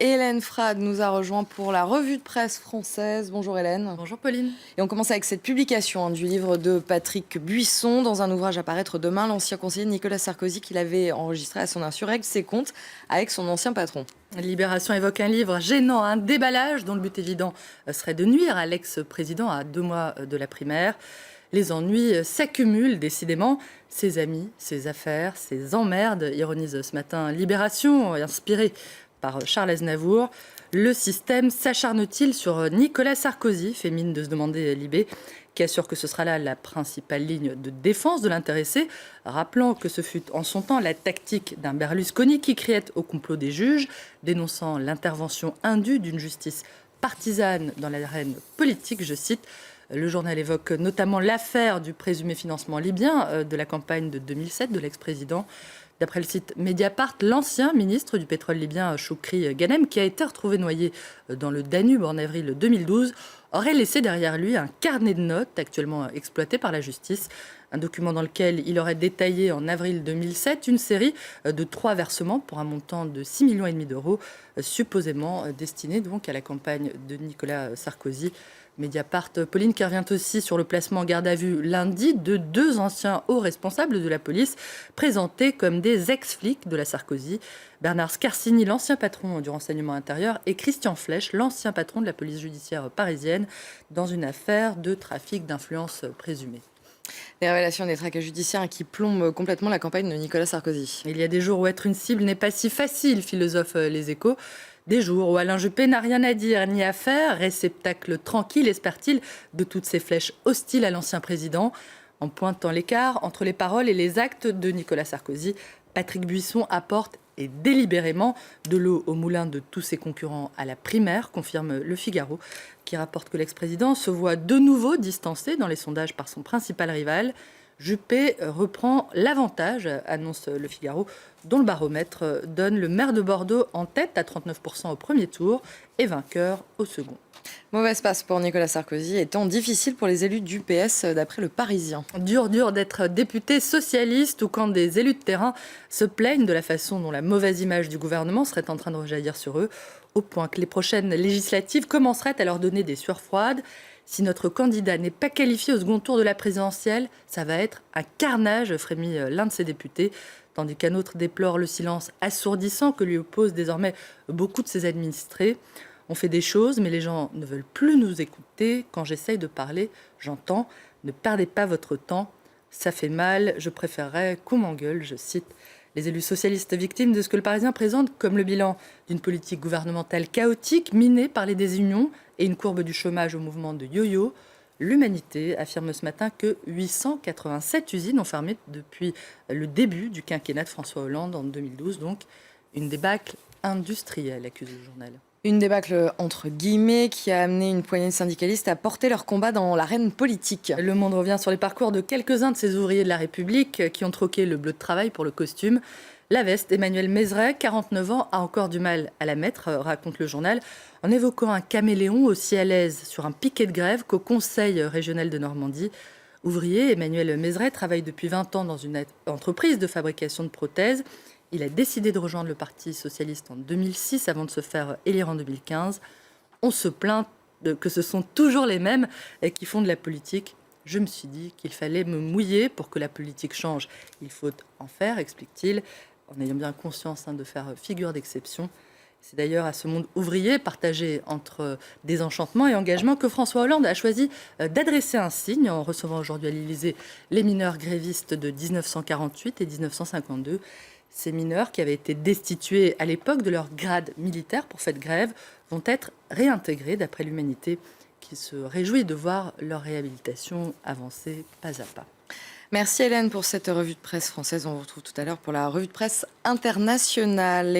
Hélène Frade nous a rejoint pour la revue de presse française. Bonjour Hélène. Bonjour Pauline. Et on commence avec cette publication du livre de Patrick Buisson. Dans un ouvrage à paraître demain, l'ancien conseiller de Nicolas Sarkozy qu'il avait enregistré à son insu règle ses comptes avec son ancien patron. Libération évoque un livre gênant, un déballage dont le but évident serait de nuire à l'ex-président à 2 mois de la primaire. Les ennuis s'accumulent décidément. Ses amis, ses affaires, ses emmerdes, ironise ce matin Libération, inspiré par Charles Aznavour. Le système s'acharne-t-il sur Nicolas Sarkozy, fait mine de se demander Libé, qui assure que ce sera là la principale ligne de défense de l'intéressé, rappelant que ce fut en son temps la tactique d'un Berlusconi qui criait au complot des juges, dénonçant l'intervention indue d'une justice partisane dans l'arène politique, je cite. Le journal évoque notamment l'affaire du présumé financement libyen de la campagne de 2007 de l'ex-président. D'après le site Mediapart, l'ancien ministre du pétrole libyen, Choukri Ghanem, qui a été retrouvé noyé dans le Danube en avril 2012, aurait laissé derrière lui un carnet de notes actuellement exploité par la justice. Un document dans lequel il aurait détaillé en avril 2007 une série de 3 versements pour un montant de 6,5 millions d'euros, supposément destinés donc à la campagne de Nicolas Sarkozy. Mediapart, Pauline, qui revient aussi sur le placement en garde à vue lundi de 2 anciens hauts responsables de la police présentés comme des ex-flics de la Sarkozy. Bernard Scarsini, l'ancien patron du renseignement intérieur, et Christian Flech, l'ancien patron de la police judiciaire parisienne, dans une affaire de trafic d'influence présumée. Les révélations des traquets judiciaires qui plombent complètement la campagne de Nicolas Sarkozy. Il y a des jours où être une cible n'est pas si facile, philosophe Les Échos. Des jours où Alain Juppé n'a rien à dire ni à faire, réceptacle tranquille, espère-t-il, de toutes ces flèches hostiles à l'ancien président. En pointant l'écart entre les paroles et les actes de Nicolas Sarkozy, Patrick Buisson apporte et délibérément de l'eau au moulin de tous ses concurrents à la primaire, confirme Le Figaro, qui rapporte que l'ex-président se voit de nouveau distancé dans les sondages par son principal rival. Juppé reprend l'avantage, annonce Le Figaro, dont le baromètre donne le maire de Bordeaux en tête à 39% au premier tour et vainqueur au second. Mauvaise passe pour Nicolas Sarkozy, étant difficile pour les élus du PS, d'après Le Parisien. Dur d'être député socialiste ou quand des élus de terrain se plaignent de la façon dont la mauvaise image du gouvernement serait en train de rejaillir sur eux, au point que les prochaines législatives commenceraient à leur donner des sueurs froides. Si notre candidat n'est pas qualifié au second tour de la présidentielle, ça va être un carnage, frémit l'un de ses députés, tandis qu'un autre déplore le silence assourdissant que lui opposent désormais beaucoup de ses administrés. On fait des choses, mais les gens ne veulent plus nous écouter. Quand j'essaye de parler, j'entends « Ne perdez pas votre temps, ça fait mal, je préférerais qu'on m'engueule », je cite. Les élus socialistes victimes de ce que Le Parisien présente comme le bilan d'une politique gouvernementale chaotique, minée par les désunions et une courbe du chômage au mouvement de yo-yo. L'Humanité affirme ce matin que 887 usines ont fermé depuis le début du quinquennat de François Hollande en 2012. Donc une débâcle industrielle, accuse le journal. Une débâcle entre guillemets qui a amené une poignée de syndicalistes à porter leur combat dans l'arène politique. Le Monde revient sur les parcours de quelques-uns de ces ouvriers de la République qui ont troqué le bleu de travail pour le costume. La veste, Emmanuel Mézeret, 49 ans, a encore du mal à la mettre, raconte le journal, en évoquant un caméléon aussi à l'aise sur un piquet de grève qu'au Conseil régional de Normandie. Ouvrier, Emmanuel Mézeret travaille depuis 20 ans dans une entreprise de fabrication de prothèses. Il a décidé de rejoindre le Parti socialiste en 2006 avant de se faire élire en 2015. On se plaint que ce sont toujours les mêmes qui font de la politique. Je me suis dit qu'il fallait me mouiller pour que la politique change. Il faut en faire, explique-t-il, en ayant bien conscience de faire figure d'exception. C'est d'ailleurs à ce monde ouvrier, partagé entre désenchantement et engagement, que François Hollande a choisi d'adresser un signe en recevant aujourd'hui à l'Élysée les mineurs grévistes de 1948 et 1952. Ces mineurs, qui avaient été destitués à l'époque de leur grade militaire pour cette grève, vont être réintégrés, d'après l'Humanité, qui se réjouit de voir leur réhabilitation avancer pas à pas. Merci Hélène pour cette revue de presse française. On vous retrouve tout à l'heure pour la revue de presse internationale.